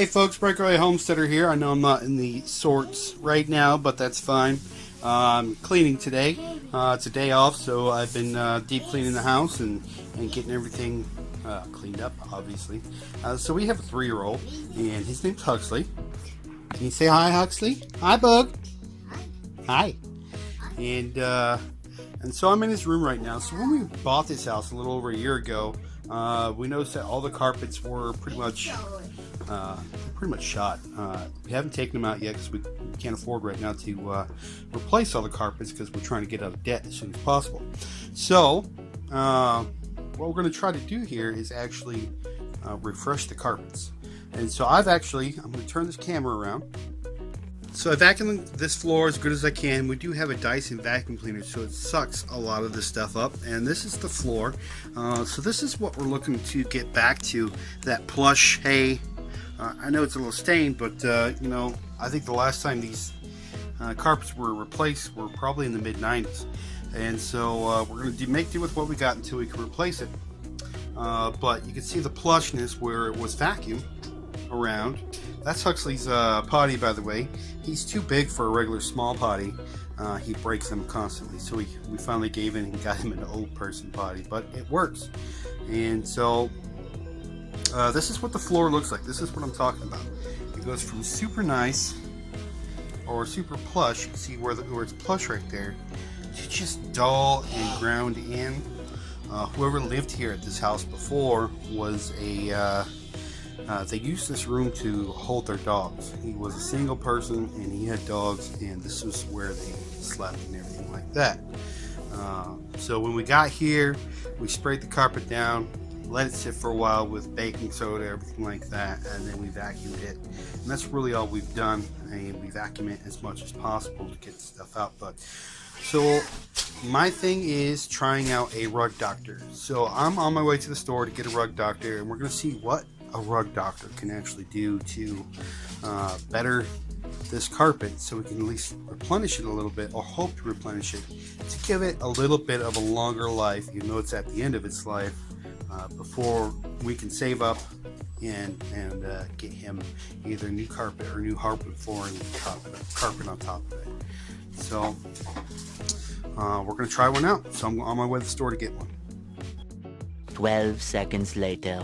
Hey folks, BreakAway Homesteader here. I know I'm not in the sorts right now, but that's fine. I'm cleaning today. It's a day off, so I've been deep cleaning the house and getting everything cleaned up, obviously. So we have a 3-year-old, and his name's Huxley. Can you say hi, Huxley? Hi, Bug. Hi. And so I'm in his room right now. So when we bought this house a little over a year ago, we noticed that all the carpets were pretty much shot. We haven't taken them out yet because we can't afford right now to replace all the carpets because we're trying to get out of debt as soon as possible. So what we're going to try to do here is actually refresh the carpets. And so I'm going to turn this camera around. So I vacuumed this floor as good as I can. We do have a Dyson vacuum cleaner, so it sucks a lot of this stuff up. And this is the floor. So this is what we're looking to get back to, that plush hay. I know it's a little stained, but you know, I think the last time these carpets were replaced were probably in the mid-90s. And so we're going to make do with what we got until we can replace it. But you can see the plushness where it was vacuumed around. That's Huxley's potty, by the way. He's too big for a regular small potty. He breaks them constantly, so we finally gave in and got him an old person potty, but it works. And so this is what the floor looks like. This is what I'm talking about. It goes from super nice or super plush, you can see where it's plush right there, to just dull and ground in. Whoever lived here at this house before was they used this room to hold their dogs. He was a single person and he had dogs, and this was where they slept and everything like that. So when we got here, we sprayed the carpet down, let it sit for a while with baking soda, everything like that, and then we vacuumed it. And that's really all we've done, and we vacuum it as much as possible to get the stuff out. But so my thing is trying out a RugDoctor. So I'm on my way to the store to get a RugDoctor, and we're going to see what a RugDoctor can actually do to better this carpet, so we can at least replenish it a little bit, or hope to replenish it, to give it a little bit of a longer life, even though it's at the end of its life, before we can save up and get him either new carpet or new hardwood flooring with carpet on top of it. So we're going to try one out. So I'm on my way to the store to get one. 12 seconds later.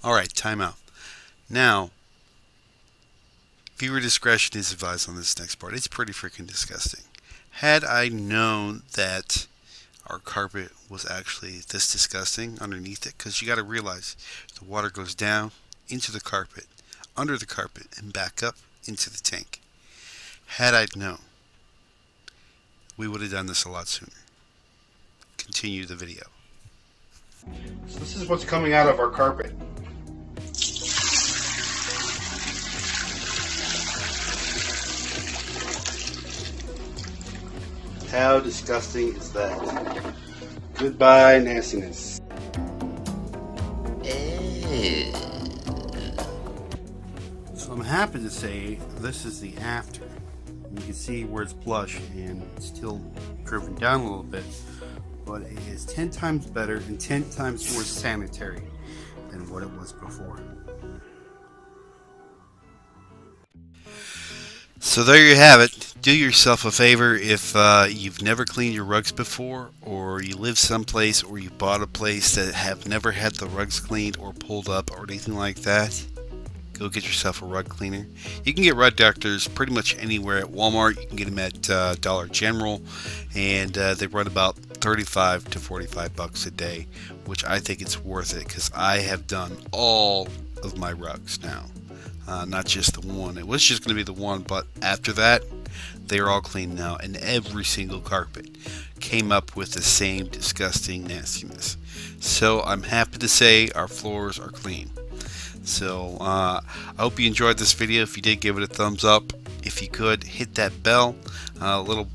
Alright, time out. Now, viewer discretion is advised on this next part. It's pretty freaking disgusting. Had I known that our carpet was actually this disgusting underneath it, because you got to realize the water goes down into the carpet, under the carpet, and back up into the tank. Had I known, we would have done this a lot sooner. Continue the video. So this is what's coming out of our carpet. How disgusting is that? Goodbye, nastiness. So I'm happy to say this is the after. You can see where it's plush and it's still driven down a little bit, but it is 10 times better and 10 times more sanitary than what it was before. So there you have it. Do yourself a favor if you've never cleaned your rugs before, or you live someplace, or you bought a place that have never had the rugs cleaned or pulled up or anything like that. Go get yourself a rug cleaner. You can get RugDoctors pretty much anywhere at Walmart. You can get them at Dollar General, and they run about 35 to 45 bucks a day, which I think it's worth it, because I have done all of my rugs now. Not just the one. It was just going to be the one, but after that, they're all clean now, and every single carpet came up with the same disgusting nastiness. So I'm happy to say our floors are clean. So I hope you enjoyed this video. If you did, give it a thumbs up. if you could, hit that bell. A little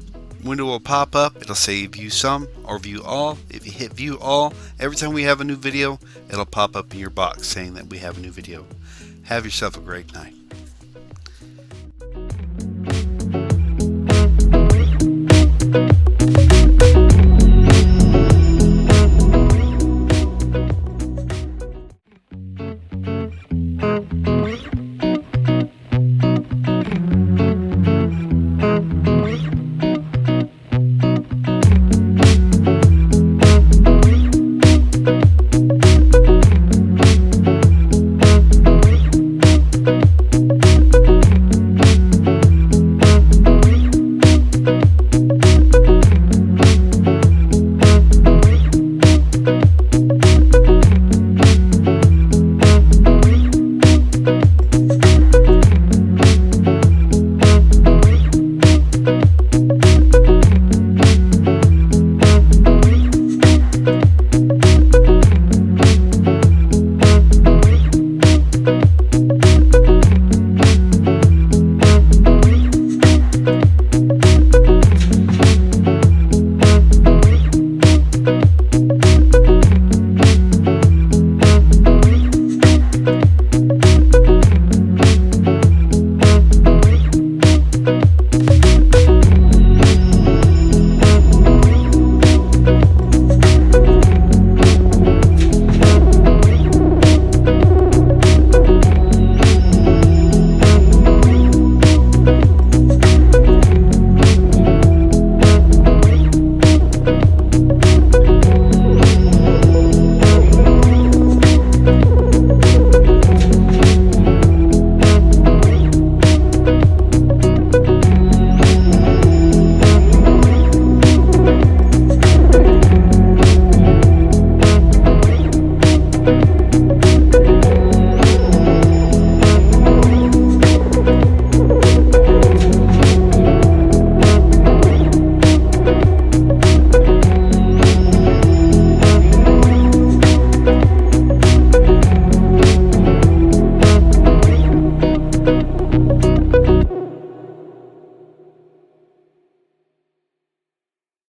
window will pop up. It'll say view some or view all. If you hit view all, every time we have a new video, it'll pop up in your box saying that we have a new video. Have yourself a great night.